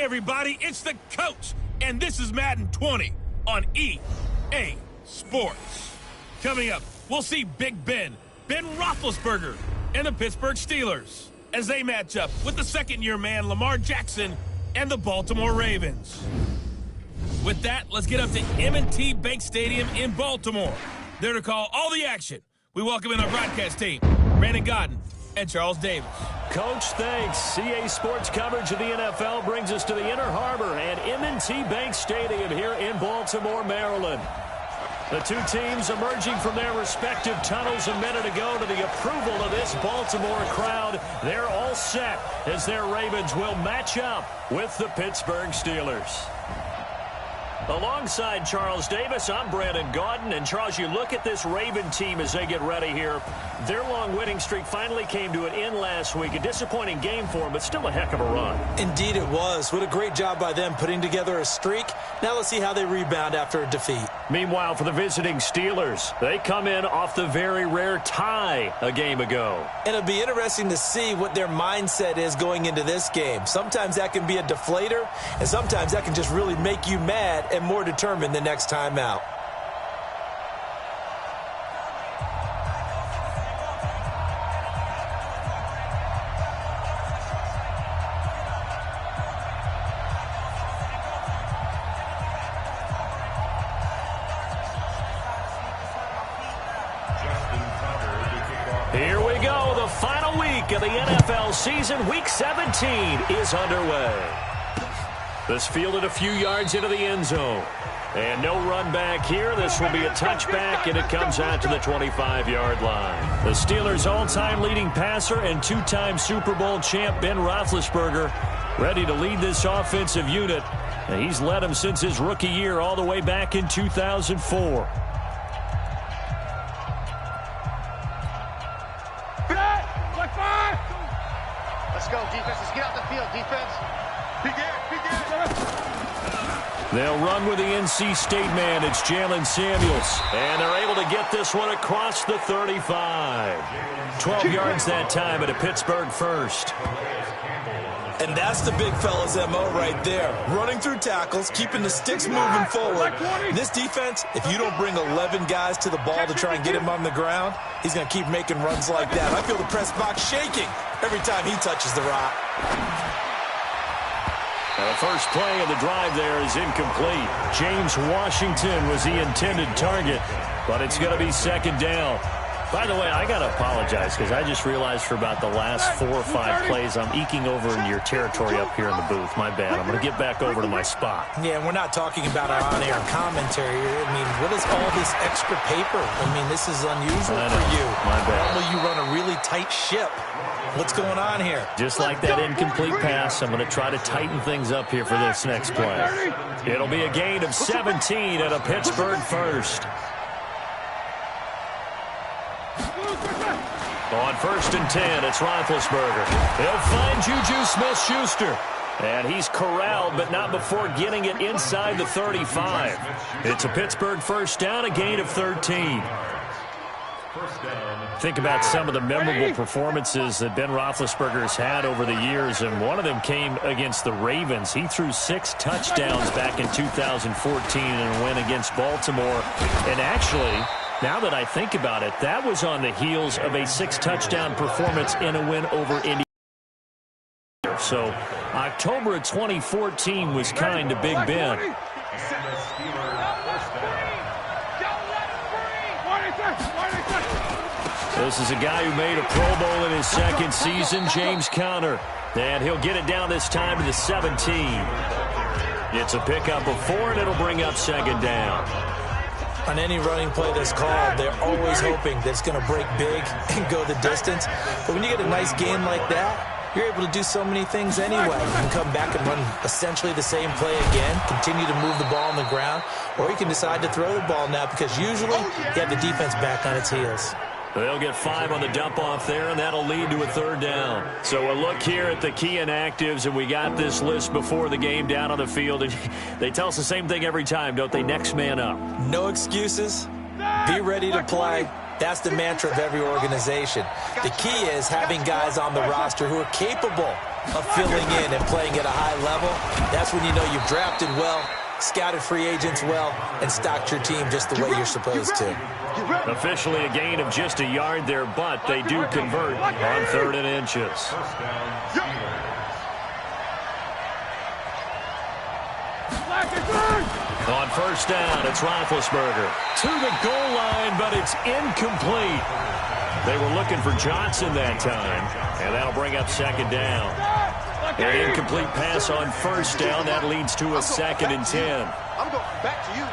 Hey everybody, it's the coach, and this is Madden 20 on EA Sports. Coming up, we'll see Big Ben Roethlisberger, and the Pittsburgh Steelers as they match up with the second-year man Lamar Jackson and the Baltimore Ravens. With that, let's get up to M&T Bank Stadium in Baltimore. There to call all the action, we welcome in our broadcast team, Brandon Godden and Charles Davis. Coach, thanks. CA Sports coverage of the NFL brings us to the Inner Harbor and M&T Bank Stadium here in Baltimore, Maryland. The two teams emerging from their respective tunnels a minute ago to the approval of this Baltimore crowd. They're all set as their Ravens will match up with the Pittsburgh Steelers. Alongside Charles Davis, I'm Brandon Godden. And Charles, you look at this Raven team as they get ready here. Their long winning streak finally came to an end last week. A disappointing game for them, but still a heck of a run. Indeed it was. What a great job by them putting together a streak. Now let's see how they rebound after a defeat. Meanwhile, for the visiting Steelers, they come in off the very rare tie a game ago. And it'll be interesting to see what their mindset is going into this game. Sometimes that can be a deflator, and sometimes that can just really make you mad and more determined the next time out. Here we go. The final week of the NFL season. Week 17 is underway. This fielded a few yards into the end zone. And no run back here. This will be a touchback, and it comes out to the 25-yard line. The Steelers' all-time leading passer and two-time Super Bowl champ Ben Roethlisberger ready to lead this offensive unit. And he's led them since his rookie year all the way back in 2004. Let's go, defense. Let's get out the field, defense. They'll run with the NC State man. It's Jalen Samuels. And they're able to get this one across the 35. 12 yards that time at a Pittsburgh first. And that's the big fella's MO right there. Running through tackles, keeping the sticks moving forward. This defense, if you don't bring 11 guys to the ball to try and get him on the ground, he's going to keep making runs like that. I feel the press box shaking every time he touches the rock. The first play of the drive there is incomplete. James Washington was the intended target, but it's going to be second down. By the way, I got to apologize because I just realized for about the last 4 or 5 plays I'm eking over into your territory up here in the booth. My bad. I'm going to get back over to my spot. Yeah, and we're not talking about our on-air commentary. I mean, what is all this extra paper? I mean, this is unusual for you. My bad. Normally you run a really tight ship. What's going on here? Just like that incomplete pass, I'm going to try to tighten things up here for this next play. It'll be a gain of 17 at a Pittsburgh first. On 1st and 10, it's Roethlisberger. He'll find Juju Smith-Schuster. And he's corralled, but not before getting it inside the 35. It's a Pittsburgh first down, a gain of 13. Think about some of the memorable performances that Ben Roethlisberger has had over the years, and one of them came against the Ravens. He threw 6 touchdowns back in 2014 in a win against Baltimore. And actually, now that I think about it, that was on the heels of a 6-touchdown performance in a win over Indiana. So October of 2014 was kind of Big Ben. This is a guy who made a Pro Bowl in his second season, James Conner. And he'll get it down this time to the 17. It's a pickup of 4, and it'll bring up second down. On any running play that's called, they're always hoping that it's going to break big and go the distance. But when you get a nice game like that, you're able to do so many things anyway. You can come back and run essentially the same play again, continue to move the ball on the ground, or you can decide to throw the ball now because usually you have the defense back on its heels. They'll get 5 on the dump-off there, and that'll lead to a 3rd down. So a look here at the key inactives, and we got this list before the game down on the field. And they tell us the same thing every time, don't they? Next man up. No excuses. Be ready to play That's the mantra of every organization. The key is having guys on the roster who are capable of filling in and playing at a high level. That's when you know you've drafted well, scouted free agents well, and stocked your team just the way you're supposed to. Officially a gain of just a yard there, but they do convert on 3rd and inches. On 1st down, it's Roethlisberger to the goal line, but it's incomplete. They were looking for Johnson that time, and that'll bring up 2nd down. An incomplete pass on 1st down. That leads to a 2nd and 10. I'm going back to you.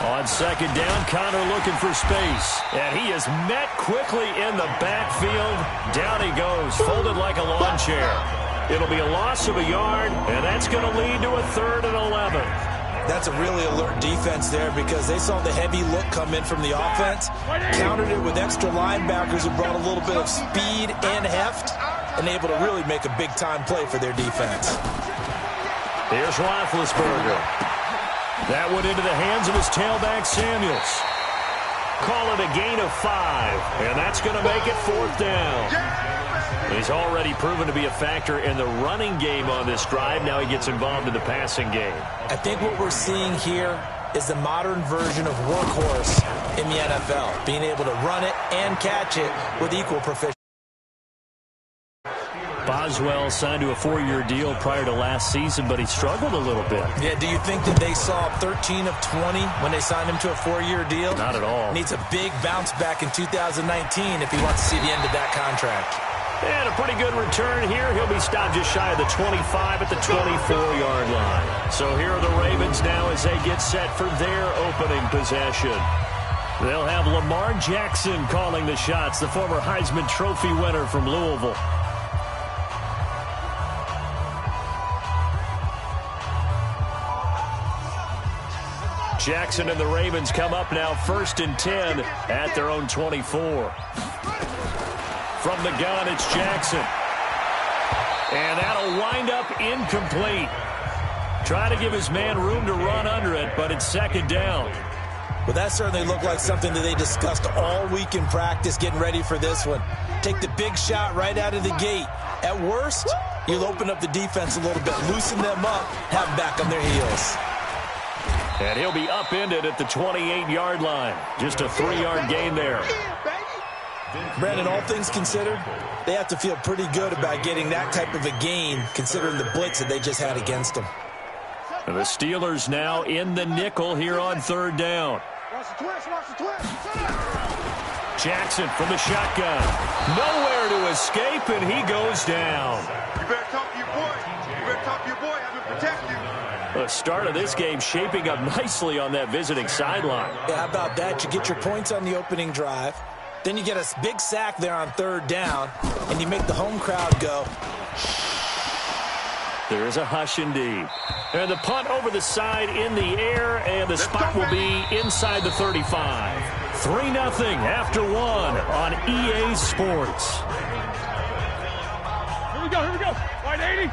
On 2nd down, Connor looking for space. And he is met quickly in the backfield. Down he goes, folded like a lawn chair. It'll be a loss of a yard, and that's going to lead to a 3rd and 11. That's a really alert defense there because they saw the heavy look come in from the offense, countered it with extra linebackers who brought a little bit of speed and heft, and able to really make a big-time play for their defense. Here's Roethlisberger. That went into the hands of his tailback, Samuels. Call it a gain of 5, and that's going to make it 4th down. He's already proven to be a factor in the running game on this drive. Now he gets involved in the passing game. I think what we're seeing here is the modern version of workhorse in the NFL, being able to run it and catch it with equal proficiency. Boswell signed to a 4-year deal prior to last season, but he struggled a little bit. Yeah, do you think that they saw 13 of 20 when they signed him to a 4-year deal? Not at all. Needs a big bounce back in 2019 if he wants to see the end of that contract. And a pretty good return here. He'll be stopped just shy of the 25 at the 24-yard line. So here are the Ravens now as they get set for their opening possession. They'll have Lamar Jackson calling the shots, the former Heisman Trophy winner from Louisville. Jackson and the Ravens come up now 1st and 10 at their own 24. From the gun, it's Jackson. And that'll wind up incomplete. Try to give his man room to run under it, but it's 2nd down. Well, that certainly looked like something that they discussed all week in practice getting ready for this one. Take the big shot right out of the gate. At worst, you'll open up the defense a little bit, loosen them up, have them back on their heels. And he'll be upended at the 28-yard line. Just a 3-yard gain there. Brandon, all things considered, they have to feel pretty good about getting that type of a gain, considering the blitz that they just had against them. And the Steelers now in the nickel here on 3rd down. Jackson from the shotgun. Nowhere to escape, and he goes down. You better talk to your boy. You better talk to your boy. Have him protect you. The start of this game shaping up nicely on that visiting sideline. Yeah, how about that? You get your points on the opening drive. Then you get a big sack there on 3rd down, and you make the home crowd go. There is a hush indeed. And the punt over the side in the air, and the spot will be inside the 35. 3-0 after 1 on EA Sports. Here we go. Wide 80.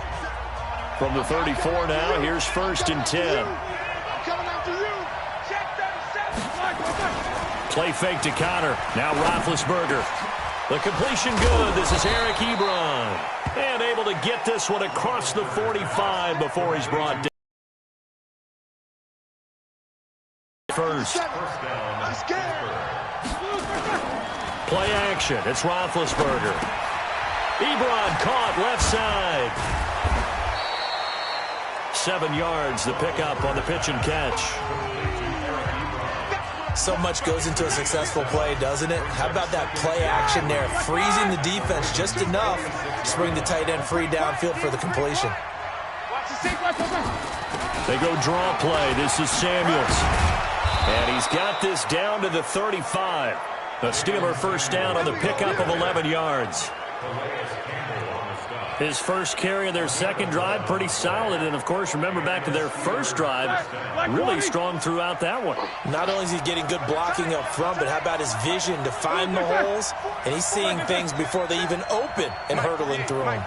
From the 34 now, here's 1st and 10. Coming after you. Check that. Play fake to Connor. Now Roethlisberger. The completion good. This is Eric Ebron. And able to get this one across the 45 before he's brought down. First. Play action. It's Roethlisberger. Ebron caught left side. 7 yards, the pickup on the pitch and catch. So much goes into a successful play, doesn't it? How about that play action there, freezing the defense just enough to bring the tight end free downfield for the completion. They go draw play. This is Samuels. And he's got this down to the 35. The Steeler 1st down on the pickup of 11 yards. His first carry of their 2nd drive, pretty solid. And, of course, remember back to their 1st drive, really strong throughout that one. Not only is he getting good blocking up front, but how about his vision to find the holes? And he's seeing things before they even open and hurdling through them.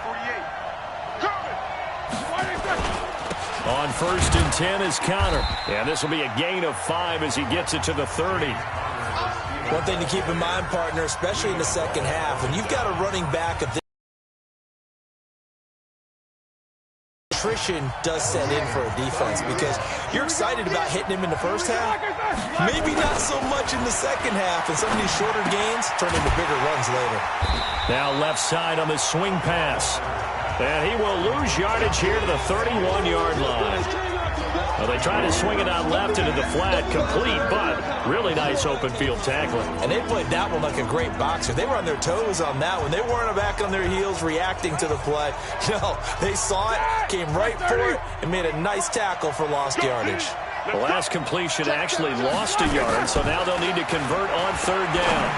On 1st and 10 is Connor. And this will be a gain of 5 as he gets it to the 30. One thing to keep in mind, partner, especially in the second half, when you've got a running back of this, attrition does set in for a defense because you're excited about hitting him in the first half. Maybe not so much in the second half, and some of these shorter gains turn into bigger runs later. Now left side on the swing pass. And he will lose yardage here to the 31-yard line. Well, they try to swing it out left into the flat, complete, but really nice open field tackling. And they played that one like a great boxer. They were on their toes on that one. They weren't back on their heels reacting to the play. No, they saw it, came right for it, and made a nice tackle for lost yardage. The last completion actually lost a yard, so now they'll need to convert on third down.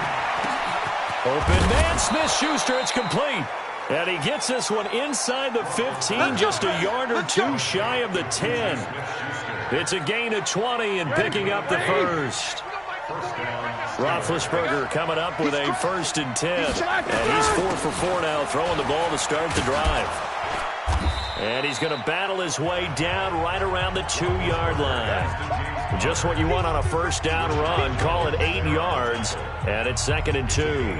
Open man, Smith-Schuster, it's complete. And he gets this one inside the 15, just a yard or two shy of the 10. It's a gain of 20 and picking up the first. Roethlisberger coming up with a 1st and 10. And he's 4 for 4 now, throwing the ball to start the drive. And he's going to battle his way down right around the 2-yard line. Just what you want on a first down run. Call it 8 yards, and it's 2nd and 2.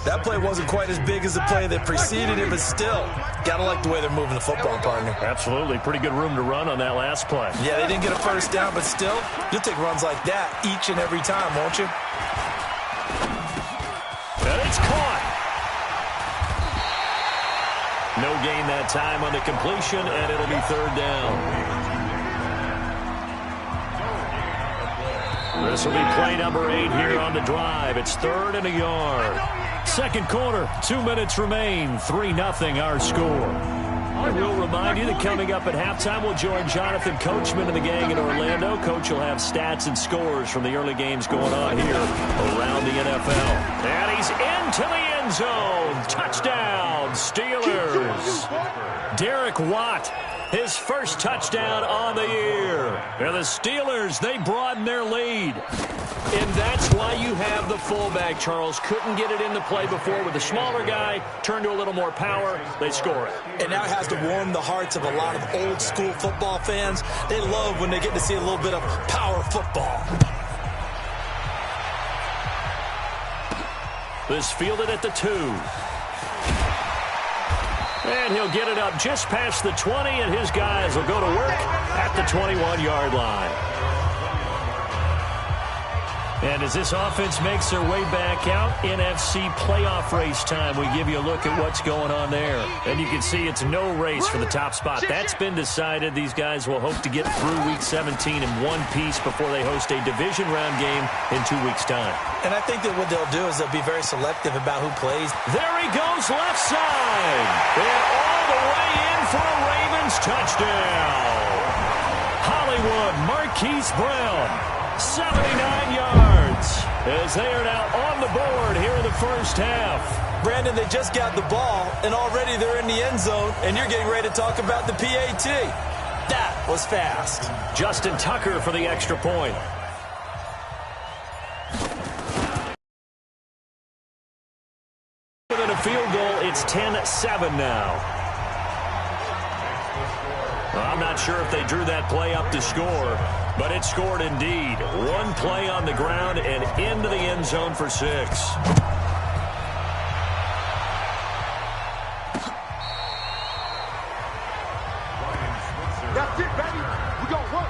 That play wasn't quite as big as the play that preceded it, but still, got to like the way they're moving the football, partner. Absolutely. Pretty good room to run on that last play. Yeah, they didn't get a first down, but still, you'll take runs like that each and every time, won't you? And it's caught. No gain that time on the completion, and it'll be 3rd down. This will be play number 8 here on the drive. It's 3rd and a yard. Second quarter, 2 minutes remain. 3-0 our score. I will remind you that coming up at halftime, we'll join Jonathan Coachman and the gang in Orlando. Coach will have stats and scores from the early games going on here around the NFL. And he's into the end zone. Touchdown, Steelers. Derek Watt, his first touchdown on the year. And the Steelers, they broaden their lead. And that's why you have the fullback, Charles. Couldn't get it into play before with the smaller guy. Turned to a little more power. They score it. And now it has to warm the hearts of a lot of old-school football fans. They love when they get to see a little bit of power football. This fielded at the 2. And he'll get it up just past the 20, and his guys will go to work at the 21-yard line. And as this offense makes their way back out, NFC playoff race time, we give you a look at what's going on there. And you can see it's no race for the top spot. That's been decided. These guys will hope to get through Week 17 in one piece before they host a division round game in 2 weeks' time. And I think that what they'll do is they'll be very selective about who plays. There he goes left side. And all the way in for a Ravens touchdown. Hollywood Marquise Brown. 79 yards as they are now on the board here in the first half. Brandon, they just got the ball, and already they're in the end zone, and you're getting ready to talk about the PAT. That was fast. Justin Tucker for the extra point. Within a field goal, it's 10-7 now. Well, I'm not sure if they drew that play up to score, but it scored indeed. One play on the ground and into the end zone for 6. That's it, baby. We gonna work.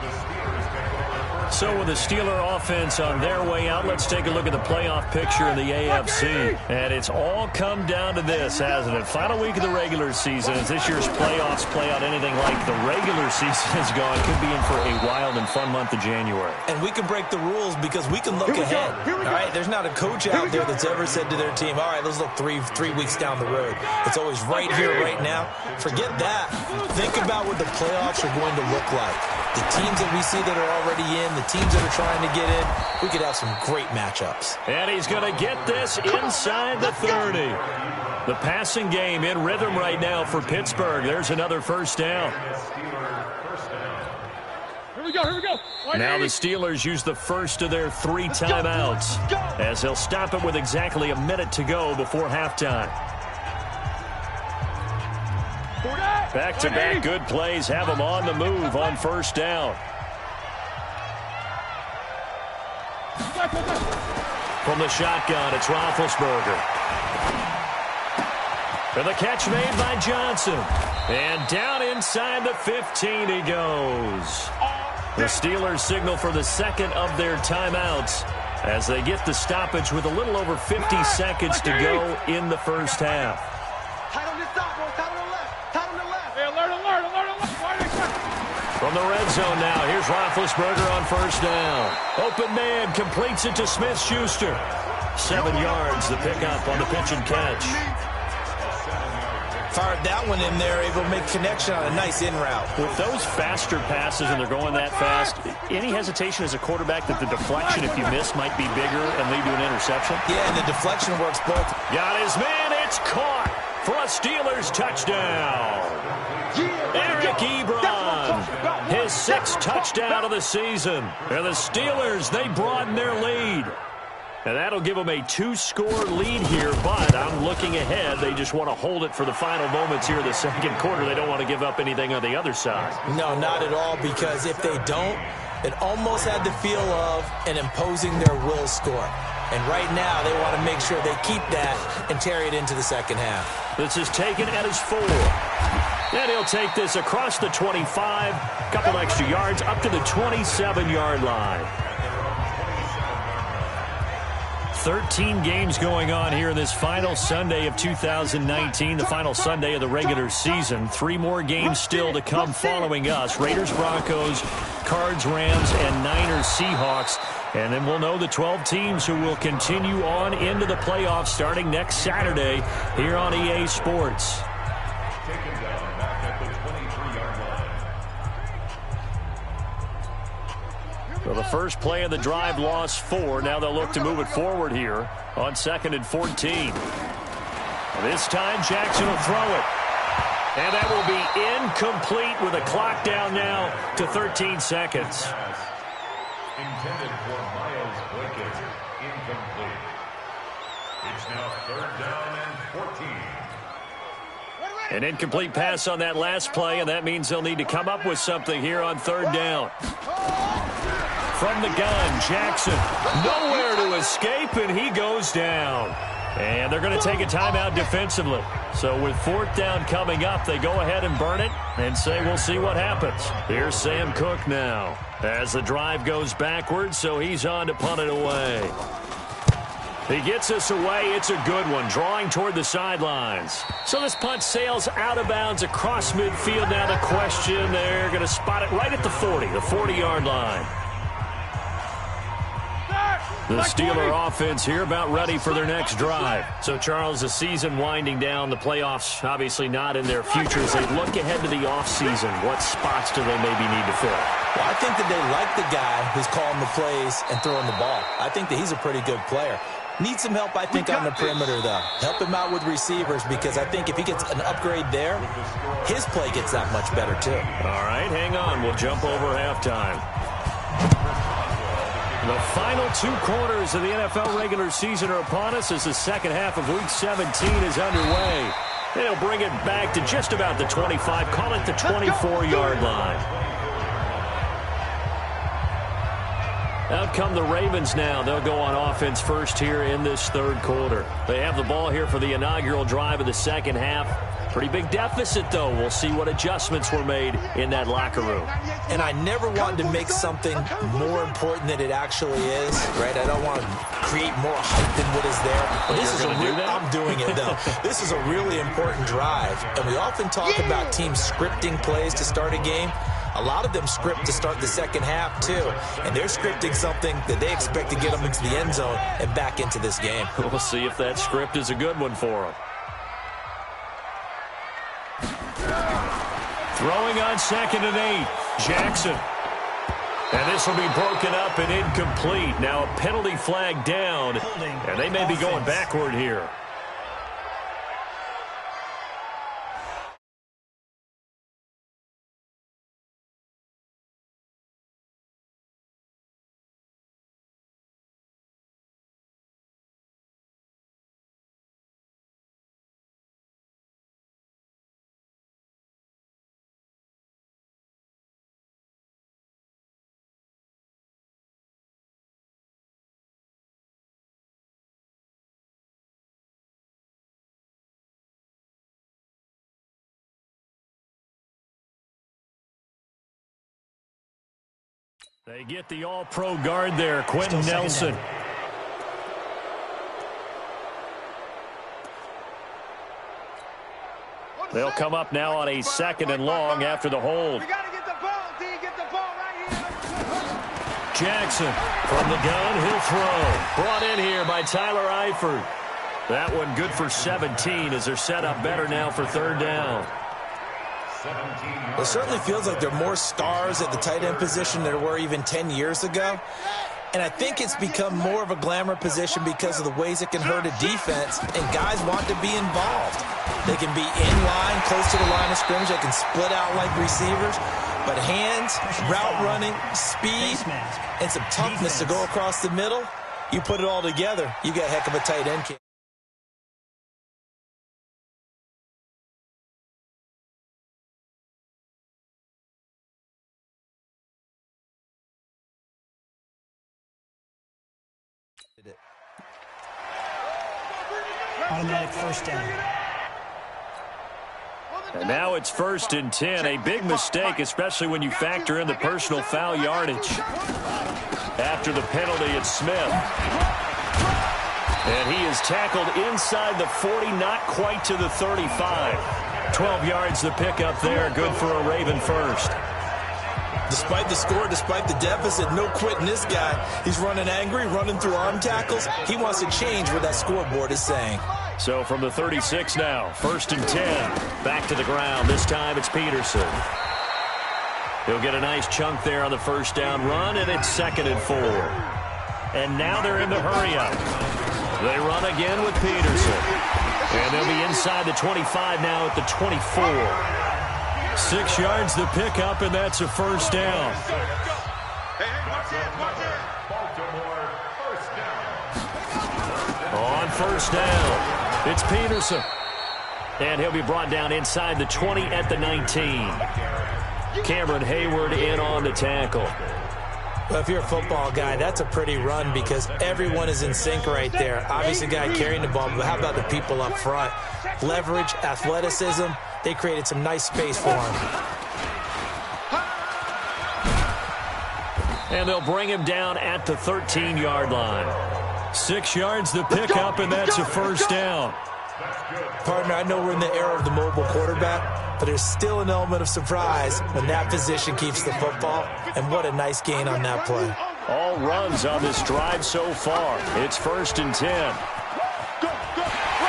So with the Steeler offense on their way out, let's take a look at the playoff picture in the AFC. And it's all come down to this, hasn't it? Final week of the regular season. As this year's playoffs play out anything like the regular season has gone, could be in for a wild and fun month of January. And we can break the rules because we can look ahead. All right, there's not a coach out there that's ever said to their team, all right, let's look three weeks down the road. It's always right here, right now. Forget that. Think about what the playoffs are going to look like. The teams that we see that are already in, the teams that are trying to get in, we could have some great matchups. And he's going to get this inside the 30. The passing game in rhythm right now for Pittsburgh. There's another first down. Here we go. Now the Steelers use the first of their 3 timeouts as they'll stop it with exactly a minute to go before halftime. Back-to-back good plays have them on the move on first down. From the shotgun, it's Roethlisberger. And the catch made by Johnson. And down inside the 15 he goes. The Steelers signal for the second of their timeouts as they get the stoppage with a little over 50 seconds to go in the first half. Tight on this side, boy. Tight on the left. Tight on the left. Hey, alert. From the red zone now, here's Roethlisberger on first down. Open man completes it to Smith-Schuster. 7 yards, the pickup on the pitch and catch. Fired that one in there, able to make connection on a nice in route. With those faster passes and they're going that fast, any hesitation as a quarterback that the deflection, if you miss, might be bigger and lead to an interception? Yeah, and the deflection works both. Got his man, it's caught for a Steelers touchdown. Eric Ebron, his 6th touchdown of the season. And the Steelers, they broaden their lead. And that'll give them a 2-score lead here, but I'm looking ahead. They just want to hold it for the final moments here in the second quarter. They don't want to give up anything on the other side. No, not at all, because if they don't, it almost had the feel of an imposing their will score. And right now, they want to make sure they keep that and carry it into the second half. This is taken at his 4. And he'll take this across the 25, couple extra yards, up to the 27-yard line. 13 games going on here in this final Sunday of 2019, the final Sunday of the regular season. 3 more games still to come following us. Raiders, Broncos, Cards, Rams, and Niners, Seahawks. And then we'll know the 12 teams who will continue on into the playoffs starting next Saturday here on EA Sports. So the first play of the drive lost 4. Now they'll look to move it forward here on 2nd and 14. This time Jackson will throw it. And that will be incomplete with a clock down now to 13 seconds. Intended for Miles Boykin. Incomplete. It's now 3rd down and 14. An incomplete pass on that last play, and that means they'll need to come up with something here on 3rd down. From the gun, Jackson, nowhere to escape, and he goes down. And they're going to take a timeout defensively. So with 4th down coming up, they go ahead and burn it and say we'll see what happens. Here's Sam Cook now as the drive goes backwards, so he's on to punt it away. He gets us away. It's a good one, drawing toward the sidelines. So this punt sails out of bounds across midfield. Now the question, they're going to spot it right at the 40, the 40-yard line. The Steeler offense here about ready for their next drive. So, Charles, the season winding down, the playoffs obviously not in their future. As they look ahead to the offseason, what spots do they maybe need to fill? Well, I think that they like the guy who's calling the plays and throwing the ball. I think that he's a pretty good player. Needs some help, I think, on the perimeter, though. Help him out with receivers, because I think if he gets an upgrade there, his play gets that much better, too. All right, hang on. We'll jump over halftime. The final 2 quarters of the NFL regular season are upon us as the second half of Week 17 is underway. They'll bring it back to just about the 25, call it the 24-yard line. Out come the Ravens now. They'll go on offense first here in this 3rd quarter. They have the ball here for the inaugural drive of the second half. Pretty big deficit, though. We'll see what adjustments were made in that locker room. And I never wanted to make something more important than it actually is, right? I don't want to create more hype than what is there. But this is I'm doing it, though. This is a really important drive. And we often talk about teams scripting plays to start a game. A lot of them script to start the second half, too. And they're scripting something that they expect to get them into the end zone and back into this game. We'll see if that script is a good one for them. Throwing on 2nd and 8, Jackson. And this will be broken up and incomplete. Now a penalty flag down, and they may be going backward here. They get the all-pro guard there, Quentin Nelson. They'll come up now on a 2nd and long after the hold. We got to get the ball, D. Get the ball right here. Jackson from the gun, he'll throw. Brought in here by Tyler Eifert. That one good for 17 as they're set up better now for 3rd down. It certainly feels like there are more stars at the tight end position than there were even 10 years ago. And I think it's become more of a glamour position because of the ways it can hurt a defense, and guys want to be involved. They can be in line, close to the line of scrimmage. They can split out like receivers. But hands, route running, speed, and some toughness to go across the middle, you put it all together, you got a heck of a tight end kick. Automatic 1st down. And now it's 1st and 10. A big mistake, especially when you factor in the personal foul yardage. After the penalty, it's Smith. And he is tackled inside the 40, not quite to the 35. 12 yards the pickup there, good for a Raven first. Despite the score, despite the deficit, no quitting this guy. He's running angry, running through arm tackles. He wants to change what that scoreboard is saying. So from the 36 now, 1st and 10. Back to the ground. This time it's Peterson. He'll get a nice chunk there on the 1st down run, and it's 2nd and 4. And now they're in the hurry-up. They run again with Peterson. And they'll be inside the 25 now at the 24. 6 yards the pickup, and that's a 1st down. Hey, watch it. Baltimore, 1st down. On 1st down, it's Peterson. And he'll be brought down inside the 20 at the 19. Cameron Hayward in on the tackle. Well, if you're a football guy, that's a pretty run because everyone is in sync right there. Obviously, the guy carrying the ball, but how about the people up front? Leverage, athleticism, they created some nice space for him. And they'll bring him down at the 13-yard line. 6 yards the pickup, and that's a 1st down. Partner, I know we're in the era of the mobile quarterback, but there's still an element of surprise when that position keeps the football, and what a nice gain on that play. All runs on this drive so far. It's 1st and 10.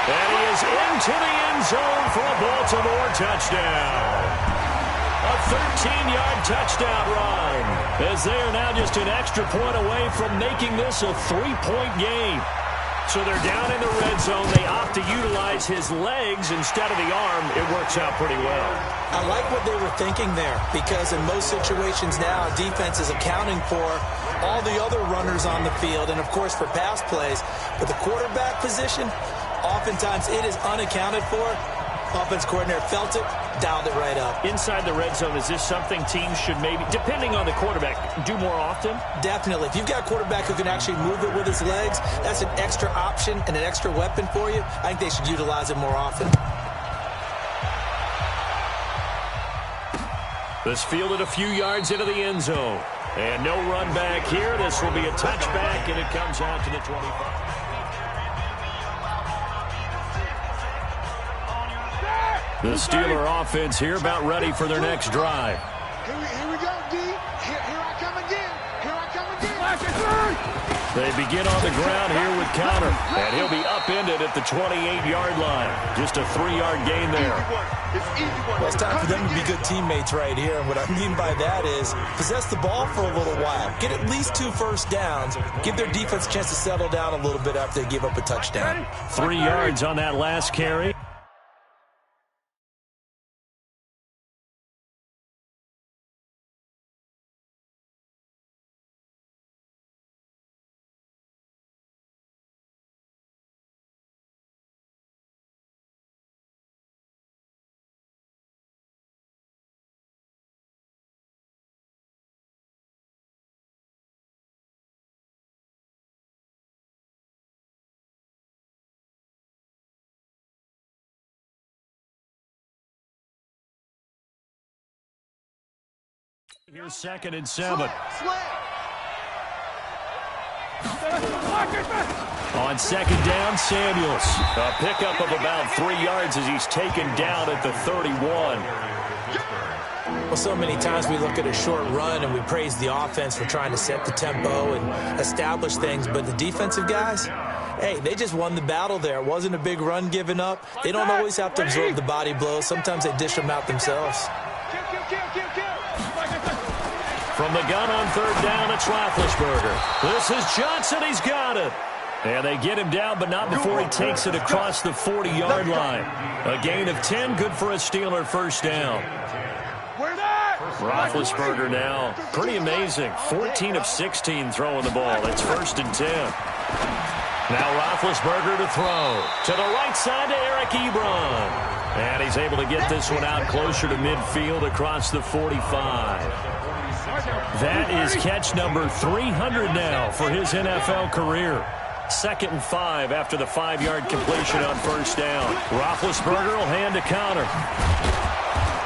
And he is into the end zone for a Baltimore touchdown. A 13-yard touchdown run, as they are now just an extra point away from making this a 3-point game. So they're down in the red zone. They opt to utilize his legs instead of the arm. It works out pretty well. I like what they were thinking there because in most situations now, defense is accounting for all the other runners on the field and, of course, for pass plays. But the quarterback position, oftentimes it is unaccounted for. Offense coordinator felt it, dialed it right up. Inside the red zone, is this something teams should maybe, depending on the quarterback, do more often? Definitely. If you've got a quarterback who can actually move it with his legs, that's an extra option and an extra weapon for you. I think they should utilize it more often. This fielded a few yards into the end zone. And no run back here. This will be a touchback, and it comes out to the 25. The Steeler offense here about ready for their next drive. Here we go, D. Here I come again. Here I come again. They begin on the ground here with Connor, and he'll be upended at the 28-yard line. Just a 3-yard gain there. Well, it's time for them to be good teammates right here. And what I mean by that is possess the ball for a little while. Get at least 2 first downs. Give their defense a chance to settle down a little bit after they give up a touchdown. 3 yards on that last carry. Here's 2nd and 7. On 2nd down, Samuels. A pickup of about 3 yards as he's taken down at the 31. Well, so many times we look at a short run and we praise the offense for trying to set the tempo and establish things, but the defensive guys, hey, they just won the battle there. It wasn't a big run given up. They don't always have to absorb the body blows. Sometimes they dish them out themselves. From the gun on 3rd down, it's Roethlisberger. This is Johnson. He's got it. And they get him down, but not before he takes it across the 40-yard line. A gain of 10, good for a Steeler 1st down. Roethlisberger now, pretty amazing. 14 of 16 throwing the ball. It's 1st and 10. Now Roethlisberger to throw. To the right side to Eric Ebron. And he's able to get this one out closer to midfield across the 45. That is catch number 300 now for his NFL career. 2nd and 5 after the 5-yard completion on 1st down. Roethlisberger will hand to counter.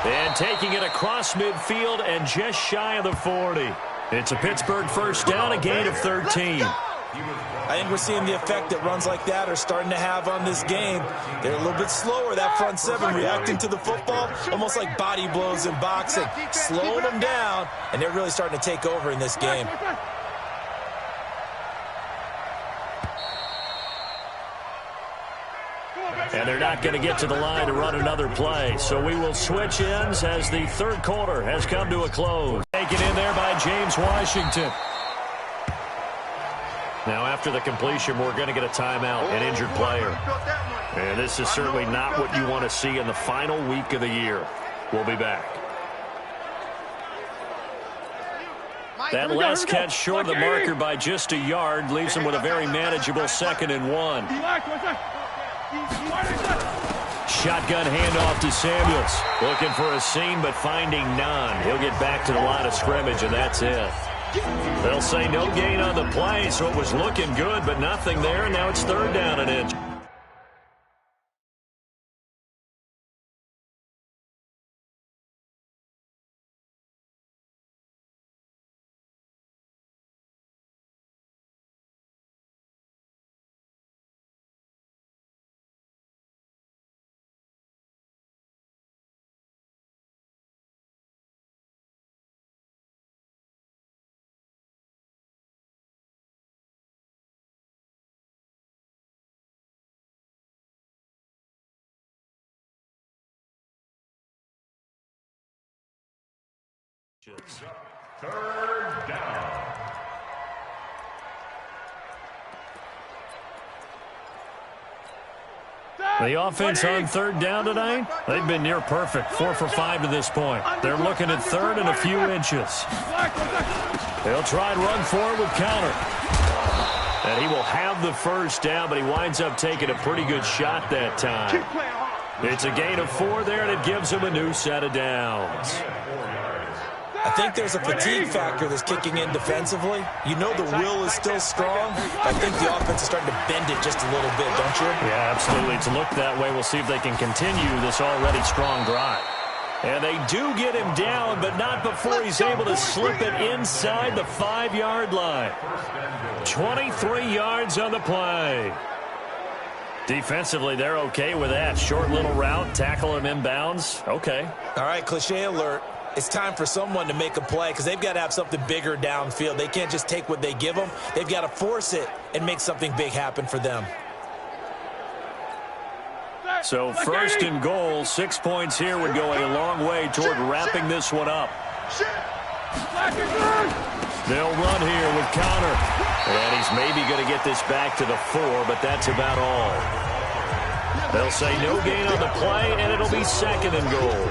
And taking it across midfield and just shy of the 40. It's a Pittsburgh 1st down, a gain of 13. I think we're seeing the effect that runs like that are starting to have on this game. They're a little bit slower, that front 7, reacting to the football, almost like body blows in boxing, slowing them down, and they're really starting to take over in this game. And they're not going to get to the line to run another play. So we will switch ends as the 3rd quarter has come to a close. Taken in there by James Washington. Now after the completion, we're going to get a timeout, an injured player. And this is certainly not what you want to see in the final week of the year. We'll be back. That last catch short of the marker by just a yard leaves him with a very manageable 2nd and 1. Shotgun handoff to Samuels. Looking for a seam, but finding none. He'll get back to the line of scrimmage, and that's it. They'll say no gain on the play, so it was looking good, but nothing there, and now it's 3rd down and inch. Third down. The offense on 3rd down tonight, they've been near perfect, 4 for 5 to this point. They're looking at 3rd and a few inches. They'll try and run forward with counter. And he will have the 1st down, but he winds up taking a pretty good shot that time. It's a gain of 4 there, and it gives him a new set of downs. I think there's a fatigue factor that's kicking in defensively. You know the will is still strong. I think the offense is starting to bend it just a little bit, don't you? Yeah, absolutely. It's looked that way. We'll see if they can continue this already strong drive. And they do get him down, but not before he's able to slip it inside the 5-yard line. 23 yards on the play. Defensively, they're okay with that. Short little route, tackle him inbounds. Okay. All right, cliche alert. It's time for someone to make a play because they've got to have something bigger downfield. They can't just take what they give them. They've got to force it and make something big happen for them. So 1st and goal, 6 points here would go a long way toward wrapping this one up. They'll run here with counter. And he's maybe going to get this back to the 4, but that's about all. They'll say no gain on the play, and it'll be 2nd and goal.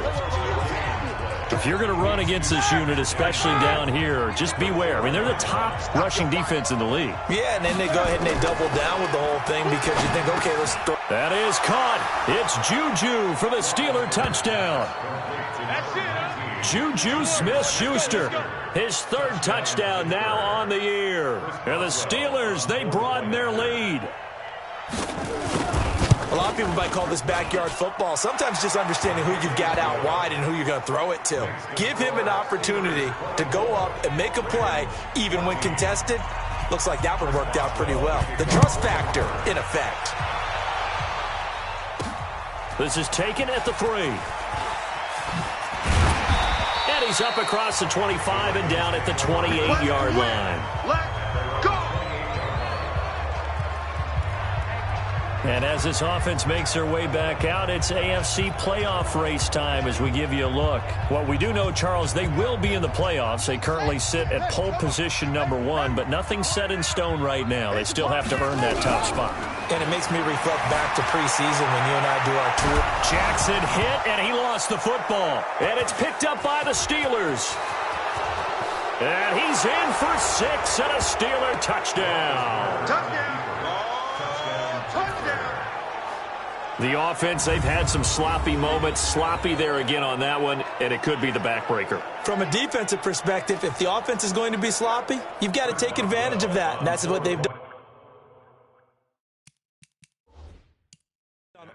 If you're going to run against this unit, especially down here, just beware. I mean, they're the top rushing defense in the league. Yeah, and then they go ahead and they double down with the whole thing because you think, okay, let's throw. That is caught. It's Juju for the Steeler touchdown. Juju Smith-Schuster, his 3rd touchdown now on the year. And the Steelers, they broaden their lead. A lot of people might call this backyard football. Sometimes just understanding who you've got out wide and who you're going to throw it to. Give him an opportunity to go up and make a play, even when contested. Looks like that one worked out pretty well. The trust factor in effect. This is taken at the 3. And he's up across the 25 and down at the 28-yard line. Let go. And as this offense makes their way back out, it's AFC playoff race time as we give you a look. What we do know, Charles, they will be in the playoffs. They currently sit at pole position number 1, but nothing's set in stone right now. They still have to earn that top spot. And it makes me reflect back to preseason when you and I do our tour. Jackson hit, and he lost the football. And it's picked up by the Steelers. And he's in for 6 and a Steeler touchdown. Touchdown. The offense, they've had some sloppy moments. Sloppy there again on that one, and it could be the backbreaker. From a defensive perspective, if the offense is going to be sloppy, you've got to take advantage of that, and that's what they've done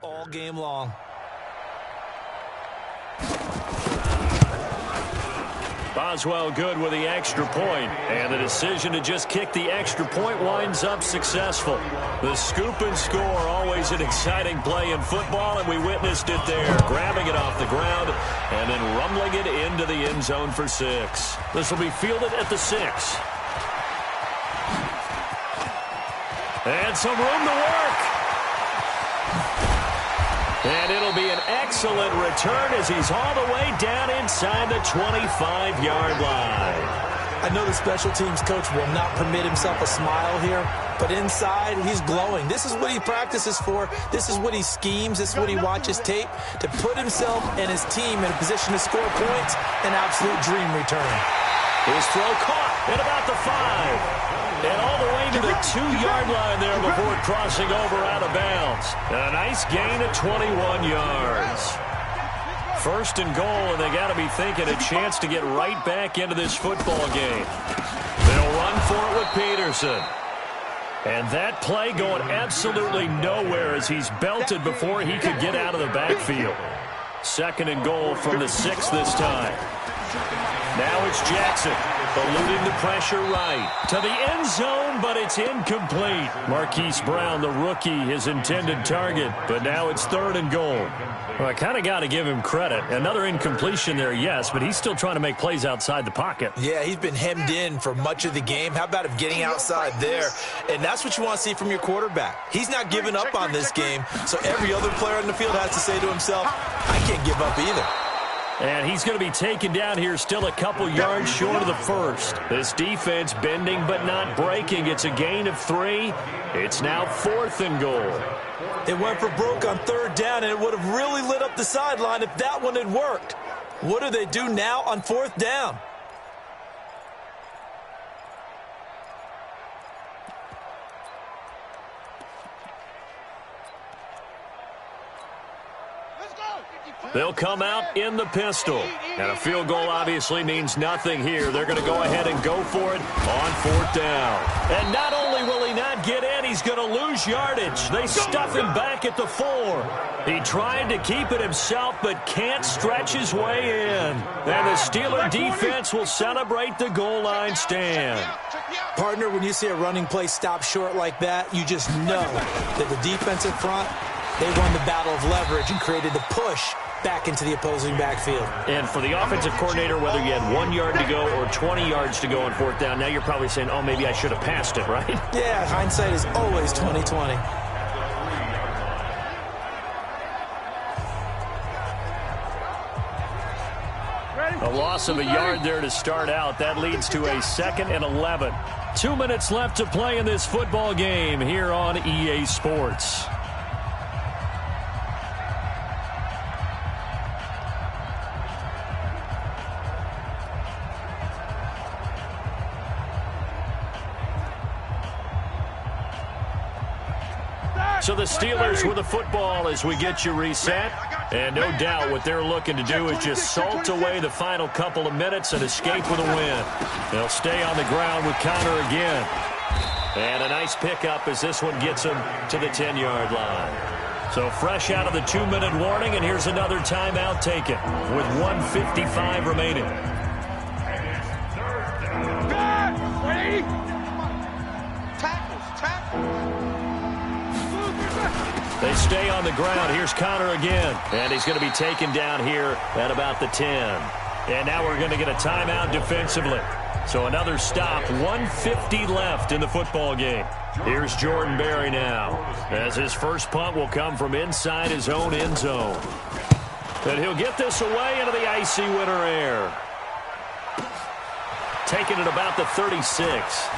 all game long. Boswell good with the extra point, and the decision to just kick the extra point winds up successful. The scoop and score, always an exciting play in football, and we witnessed it there, grabbing it off the ground and then rumbling it into the end zone for 6. This will be fielded at the 6. And some room to work. And it'll be an excellent return as he's all the way down inside the 25-yard line. I know the special teams coach will not permit himself a smile here, but inside, he's glowing. This is what he practices for. This is what he schemes. This is what he watches tape to put himself and his team in a position to score points. An absolute dream return. His throw caught at about the 5. And all the way to the 2-yard line there before crossing over out of bounds. A nice gain of 21 yards. First and goal, and they got to be thinking a chance to get right back into this football game. They'll run for it with Peterson. And that play going absolutely nowhere as he's belted before he could get out of the backfield. Second and goal from the 6 this time. Now it's Jackson, eluding the pressure right to the end zone, but it's incomplete. Marquise Brown, the rookie, his intended target, but now it's 3rd and goal. Well, I kind of got to give him credit. Another incompletion there, yes, but he's still trying to make plays outside the pocket. Yeah, he's been hemmed in for much of the game. How about him getting outside there? And that's what you want to see from your quarterback. He's not giving up on this game, so every other player on the field has to say to himself, I can't give up either. And he's going to be taken down here still a couple yards short of the 1st. This defense bending but not breaking. It's a gain of 3. It's now 4th and goal. They went for broke on 3rd down, and it would have really lit up the sideline if that one had worked. What do they do now on 4th down? They'll come out in the pistol. And a field goal obviously means nothing here. They're going to go ahead and go for it on 4th down. And not only will he not get in, he's going to lose yardage. They stuff him back at the 4. He tried to keep it himself, but can't stretch his way in. And the Steeler defense will celebrate the goal line stand. Partner, when you see a running play stop short like that, you just know that the defensive front, they won the battle of leverage and created the push back into the opposing backfield. And for the offensive coordinator, whether you had 1 yard to go or 20 yards to go on 4th down, now you're probably saying, oh, maybe I should have passed it, right? Yeah, hindsight is always 20/20. A loss of a yard there to start out. That leads to a 2nd and 11. 2 minutes left to play in this football game here on EA Sports. So the Steelers with the football as we get you reset. And no doubt what they're looking to do is just salt away the final couple of minutes and escape with a win. They'll stay on the ground with Connor again. And a nice pickup as this one gets them to the 10-yard line. So fresh out of the 2-minute warning, and here's another timeout taken with 1:55 remaining. They stay on the ground. Here's Connor again. And he's going to be taken down here at about the 10. And now we're going to get a timeout defensively. So another stop, 1:50 left in the football game. Here's Jordan Berry now, as his first punt will come from inside his own end zone. And he'll get this away into the icy winter air. Taking it about the 36.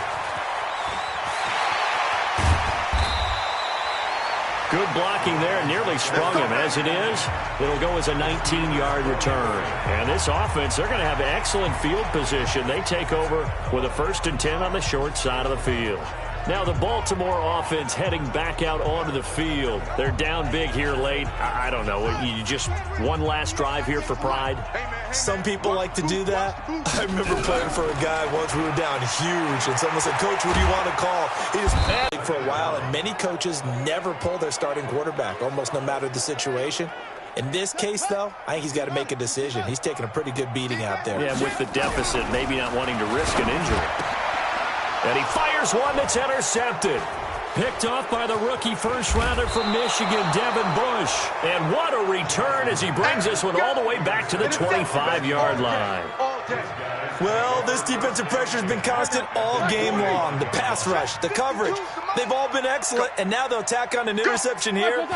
Good blocking there, nearly sprung him. As it is, it'll go as a 19-yard return. And this offense, they're going to have excellent field position. They take over with a 1st and 10 on the short side of the field. Now the Baltimore offense heading back out onto the field. They're down big here late. I don't know. You just one last drive here for pride? Some people like to do that. I remember playing for a guy once. We were down huge, and someone said, "Coach, what do you want to call?" He just panicked for a while, and many coaches never pull their starting quarterback, almost no matter the situation. In this case, though, I think he's got to make a decision. He's taking a pretty good beating out there. Yeah, with the deficit, maybe not wanting to risk an injury. And he fires one that's intercepted. Picked off by the rookie first-rounder from Michigan, Devin Bush. And what a return as he brings this one all the way back to the 25-yard line. Well, this defensive pressure has been constant all game long. The pass rush, the coverage, they've all been excellent, and now they'll tack on an interception here.